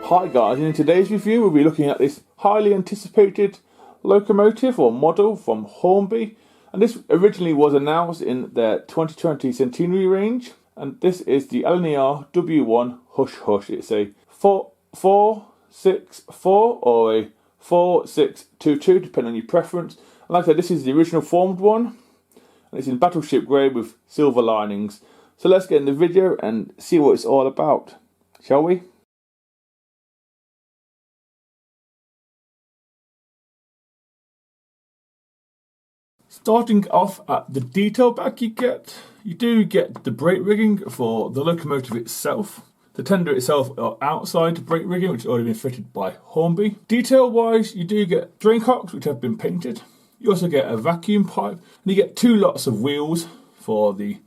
Hi guys, and in today's review we'll be looking at this highly anticipated locomotive or model from Hornby, and this originally was announced in their 2020 centenary range, and this is the Lner W1 Hush Hush. It's a 464 or a 4622 depending on your preference. And like I said, this is the original formed one, and it's in battleship grey with silver linings. So let's get in the video and see what it's all about, shall we? Starting off at the detail bag you do get the brake rigging for the locomotive itself. The tender itself are outside brake rigging, which has already been fitted by Hornby. Detail wise, you do get drain cocks which have been painted. You also get a vacuum pipe, and you get two lots of wheels for the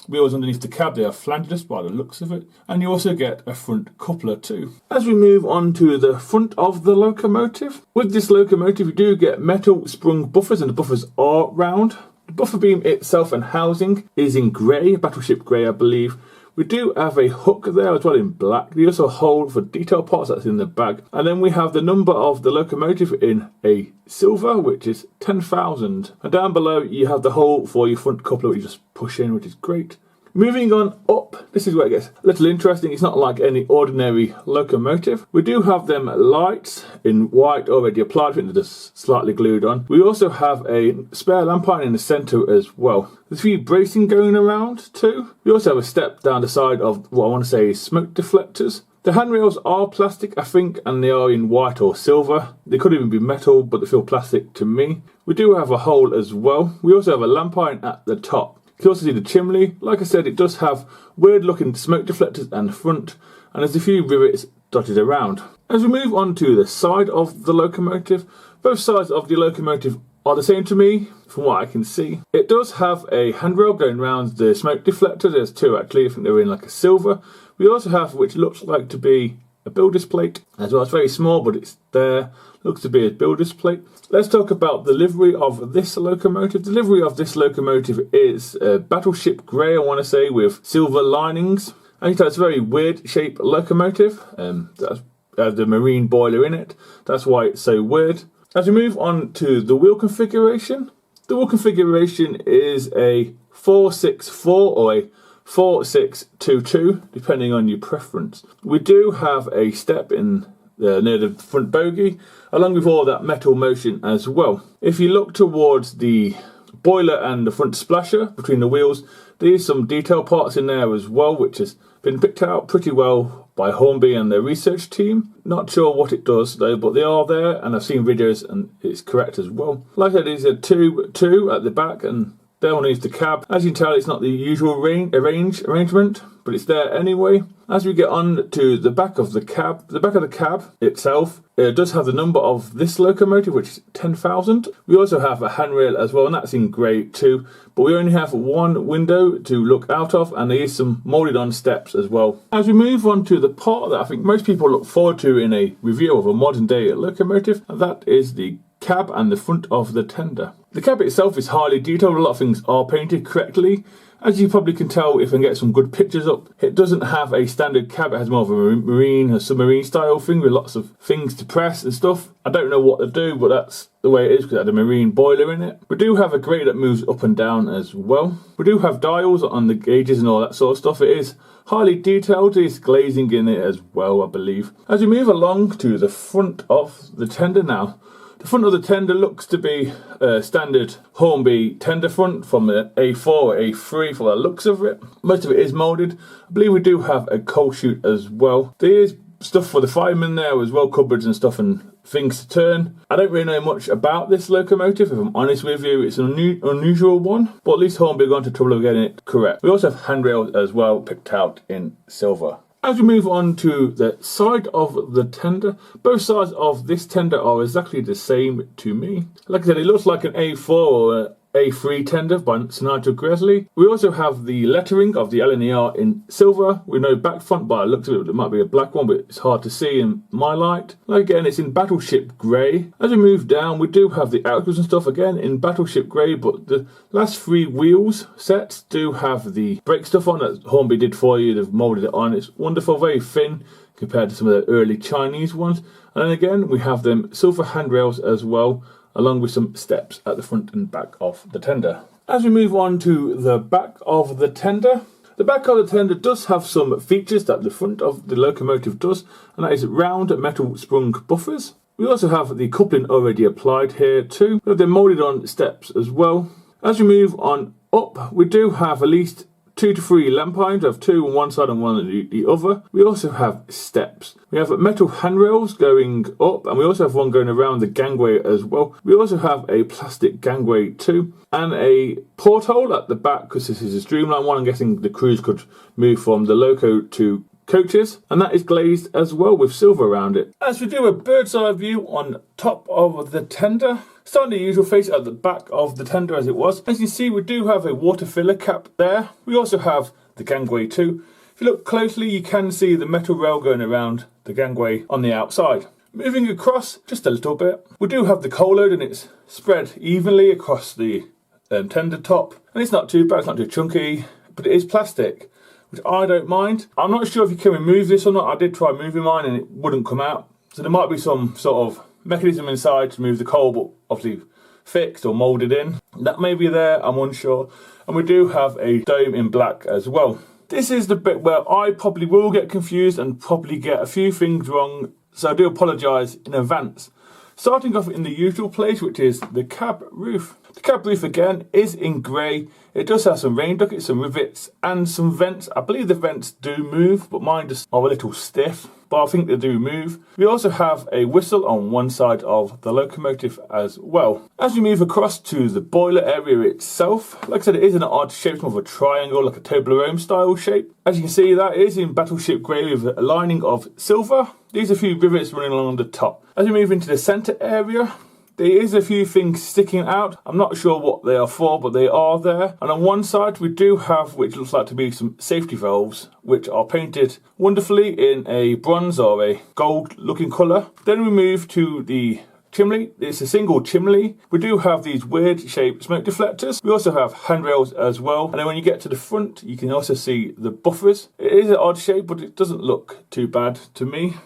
wheels underneath the cab. They are flangeless by the looks of it, and you also get a front coupler too. As we move on to the front of the locomotive, with this locomotive you do get metal sprung buffers, and the buffers are round. The buffer beam itself and housing is in grey, battleship grey I believe. We do have a hook there as well in black. We also hold for detail parts that's in the bag. And then we have the number of the locomotive in a silver, which is 10,000. And down below you have the hole for your front coupler, which you just push in, which is great. Moving on up, this is where it gets a little interesting. It's not like any ordinary locomotive. We do have them lights in white already applied, I think they're just slightly glued on. We also have a spare lampine in the centre as well. There's a few bracing going around too. We also have a step down the side of what I want to say is smoke deflectors. The handrails are plastic, I think, and they are in white or silver. They could even be metal, but they feel plastic to me. We do have a hole as well. We also have a lampine at the top. You can also see the chimney. Like I said, it does have weird looking smoke deflectors and front, and there's a few rivets dotted around. As we move on to the side of the locomotive, both sides of the locomotive are the same to me from what I can see. It does have a handrail going around the smoke deflector. There's two actually, I think they're in like a silver. We also have which looks like to be a builder's plate as well. It's very small, but it's there. Looks to be a builder's plate. Let's talk about the livery of this locomotive. The livery of this locomotive is battleship grey, I want to say, with silver linings. And you can tell it's a very weird shaped locomotive. That's the marine boiler in it. That's why it's so weird. As we move on to the wheel configuration, the wheel configuration is a 464 or a 4622, depending on your preference. We do have a step in near the front bogie, along with all that metal motion as well. If you look towards the boiler and the front splasher between the wheels, there's some detail parts in there as well, which has been picked out pretty well by Hornby and their research team. Not sure what it does though, but they are there, and I've seen videos and it's correct as well. Like I said, there's a two at the back, and there one is the cab. As you can tell, it's not the usual arrangement, but it's there anyway. As we get on to the back of the cab itself, it does have the number of this locomotive, which is 10,000. We also have a handrail as well, and that's in grey too, but we only have one window to look out of, and there is some moulded on steps as well. As we move on to the part that I think most people look forward to in a review of a modern day locomotive, and that is the cab and the front of the tender. The cab itself is highly detailed. A lot of things are painted correctly. As you probably can tell if I can get some good pictures up, it doesn't have a standard cab. It has more of a submarine style thing with lots of things to press and stuff. I don't know what to do, but that's the way it is because it had a marine boiler in it. We do have a grate that moves up and down as well. We do have dials on the gauges and all that sort of stuff. It is highly detailed. There's glazing in it as well, I believe. As we move along to the front of the tender now, the front of the tender looks to be a standard Hornby tender front from an A4 or A3 for the looks of it. Most of it is moulded. I believe we do have a coal chute as well. There is stuff for the firemen there as well, cupboards and stuff and things to turn. I don't really know much about this locomotive, if I'm honest with you. It's an unusual one, but at least Hornby gone to trouble of getting it correct. We also have handrails as well, picked out in silver. As we move on to the side of the tender, both sides of this tender are exactly the same to me. Like I said, it looks like an A4 or A3 tender by Sir Nigel Gresley. We also have the lettering of the LNER in silver. We know back front by the looks of it, it might be a black one, but it's hard to see in my light. And again, it's in Battleship Grey. As we move down, we do have the outgrids and stuff again in Battleship Grey, but the last 3 wheels sets do have the brake stuff on that Hornby did for you. They've moulded it on. It's wonderful, very thin compared to some of the early Chinese ones. And then again, we have them silver handrails as well, along with some steps at the front and back of the tender. As we move on to the back of the tender does have some features that the front of the locomotive does, and that is round metal sprung buffers. We also have the coupling already applied here too. They're moulded on steps as well. As we move on up, we do have at least 2 to 3 lamp irons. We have 2 on one side and 1 on the other. We also have steps. We have metal handrails going up, and we also have one going around the gangway as well. We also have a plastic gangway too, and a porthole at the back, because this is a streamlined one. I'm guessing the crews could move from the loco to coaches, and that is glazed as well with silver around it. As we do a bird's eye view on top of the tender, starting the usual face at the back of the tender as it was. As you see, we do have a water filler cap there. We also have the gangway too. If you look closely, you can see the metal rail going around the gangway on the outside. Moving across just a little bit, we do have the coal load, and it's spread evenly across the tender top, and it's not too bad, it's not too chunky, but it is plastic, which I don't mind. I'm not sure if you can remove this or not. I did try moving mine and it wouldn't come out. So there might be some sort of mechanism inside to move the coal, but obviously fixed or moulded in. That may be there, I'm unsure. And we do have a dome in black as well. This is the bit where I probably will get confused and probably get a few things wrong, so I do apologise in advance. Starting off in the usual place, which is the cab roof. The cab roof again is in grey. It does have some rain ducts, some rivets and some vents. I believe the vents do move, but mine just are a little stiff, but I think they do move. We also have a whistle on one side of the locomotive as well. As we move across to the boiler area itself, like I said, it is an odd shape, more of a triangle, like a Toblerone style shape. As you can see, that is in Battleship Grey with a lining of silver. These are a few rivets running along the top. As we move into the centre area, there is a few things sticking out. I'm not sure what they are for, but they are there. And on one side we do have, which looks like to be some safety valves, which are painted wonderfully in a bronze or a gold looking colour. Then we move to the chimney. It's a single chimney. We do have these weird shaped smoke deflectors. We also have handrails as well. And then when you get to the front, you can also see the buffers. It is an odd shape, but it doesn't look too bad to me.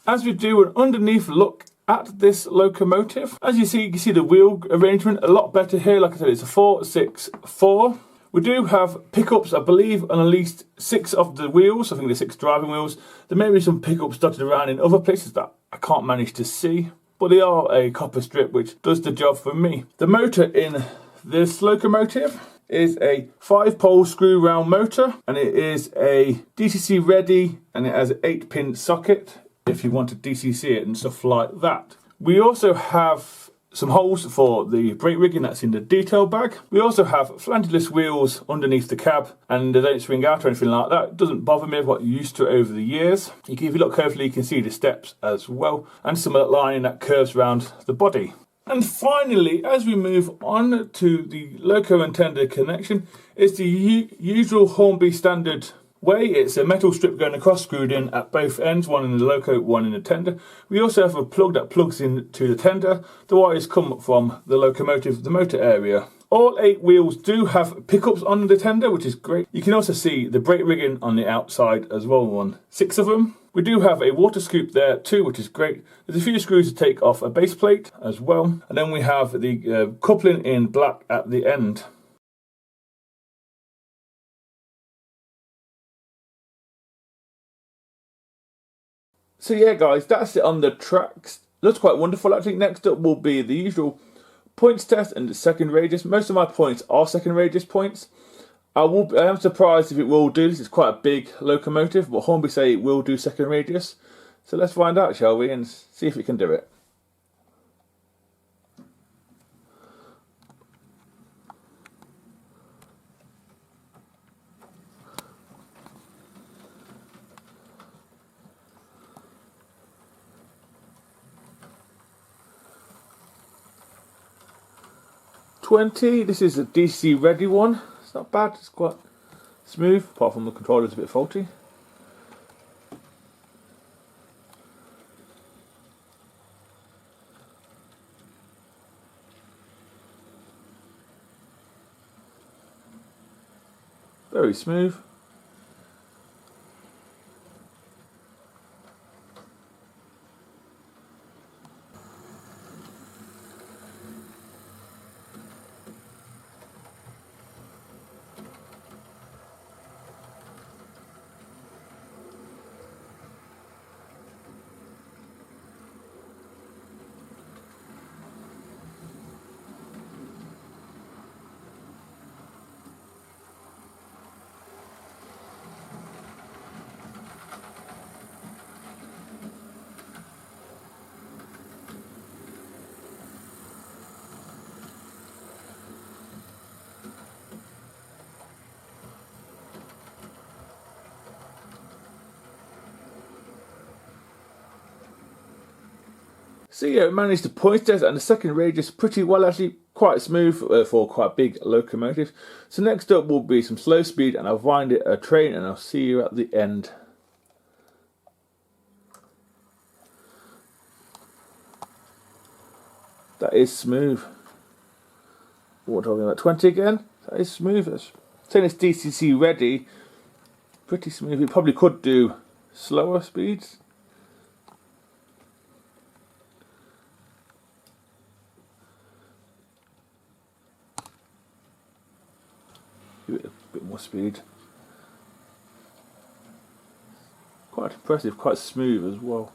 As we do an underneath look at this locomotive, as you can see the wheel arrangement a lot better here. Like I said, it's a 4-6-4. We do have pickups, I believe, on at least 6 of the wheels. I think there's 6 driving wheels. There may be some pickups dotted around in other places that I can't manage to see, but they are a copper strip, which does the job for me. The motor in this locomotive is a 5-pole screw round motor, and it is a DCC ready, and it has an 8-pin socket if you want to DCC it and stuff like that. We also have some holes for the brake rigging that's in the detail bag. We also have flangeless wheels underneath the cab, and they don't swing out or anything like that. It doesn't bother me. I've got used to it over the years. If you look carefully, you can see the steps as well, and some of that lining that curves around the body. And finally, as we move on to the loco and tender connection, it's the usual Hornby standard way. It's a metal strip going across, screwed in at both ends, one in the loco, one in the tender. We also have a plug that plugs into the tender. The wires come from the locomotive, the motor area. All 8 wheels do have pickups on the tender, which is great. You can also see the brake rigging on the outside as well, on 6 of them. We do have a water scoop there too, which is great. There's a few screws to take off a base plate as well. And then we have the coupling in black at the end. So yeah guys, that's it on the tracks. Looks quite wonderful actually. Next up will be the usual points test and the second radius. Most of my points are second radius points. I am surprised if it will do this. It's quite a big locomotive, but Hornby say it will do second radius. So let's find out, shall we, and see if it can do it. 20. This is a DC ready one. It's not bad, it's quite smooth, apart from the controller's a bit faulty. Very smooth. So yeah, we managed the point test and the second radius pretty well, actually quite smooth for quite big locomotives. So next up will be some slow speed, and I'll find it a train, and I'll see you at the end. That is smooth. What are we talking about? 20 again? That is smooth. That's saying it's DCC ready. Pretty smooth. It probably could do slower speeds. Give it a bit more speed. Quite impressive, quite smooth as well.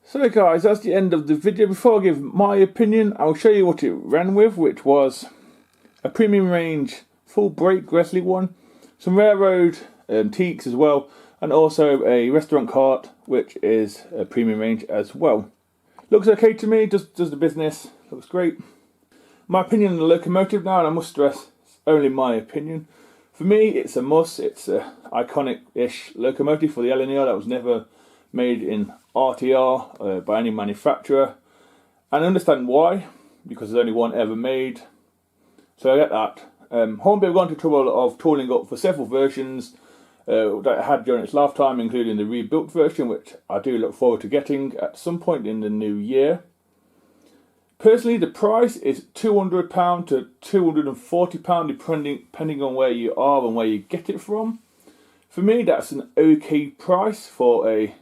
So guys, that's the end of the video. Before I give my opinion, I'll show you what it ran with, which was a premium range full brake Gressley one, some railroad teaks as well, and also a restaurant cart, which is a premium range as well. Looks okay to me, does the business, looks great. My opinion on the locomotive now, and I must stress, it's only my opinion. For me, it's a must. It's a iconic-ish locomotive for the Lner that was never made in RTR by any manufacturer. And I understand why, because there's only one ever made. So I get that. Hornby have gone to trouble of tooling up for several versions that it had during its lifetime, including the rebuilt version, which I do look forward to getting at some point in the new year. Personally, the price is £200 to £240, depending on where you are and where you get it from. For me, that's an okay price for a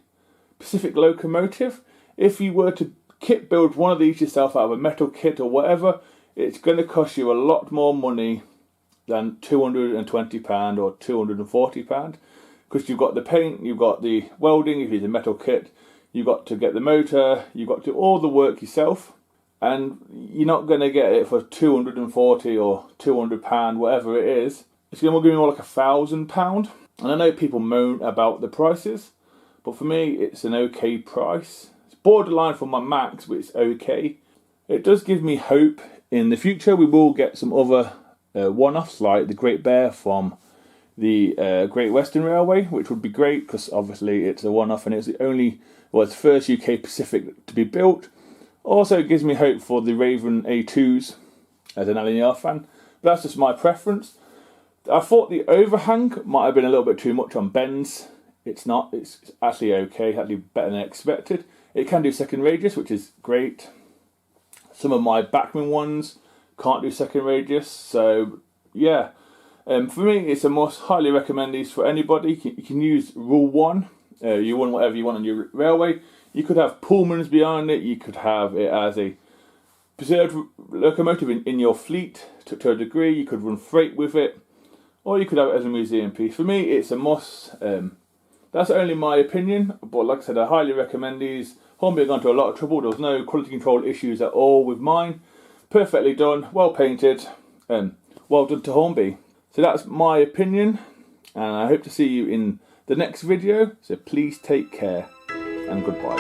Pacific locomotive. If you were to kit build one of these yourself out of a metal kit or whatever, it's going to cost you a lot more money than £220 or £240, because you've got the paint, you've got the welding if it's a metal kit, you've got to get the motor, you've got to do all the work yourself. And you're not going to get it for £240 or £200, whatever it is. It's going to be more like £1,000. And I know people moan about the prices, but for me, it's an okay price. It's borderline for my Max, but it's okay. It does give me hope in the future. We will get some other one-offs like the Great Bear from the Great Western Railway, which would be great because obviously it's a one-off and it's the only, well, it's first UK Pacific to be built. Also, it gives me hope for the Raven A2s as an Lner fan, but that's just my preference. I thought the overhang might have been a little bit too much on bends. It's not, it's actually okay, actually better than expected. It can do second radius, which is great. Some of my Bachmann ones can't do second radius, so yeah. For me, it's a must. Highly recommend these for anybody. You can use Rule 1. You want whatever you want on your railway. You could have Pullmans behind it, you could have it as a preserved locomotive in your fleet to a degree, you could run freight with it, or you could have it as a museum piece. For me, it's a must. That's only my opinion, but like I said, I highly recommend these. Hornby have gone to a lot of trouble. There was no quality control issues at all with mine. Perfectly done, well painted, well done to Hornby. So that's my opinion, and I hope to see you in the next video, so please take care. And goodbye.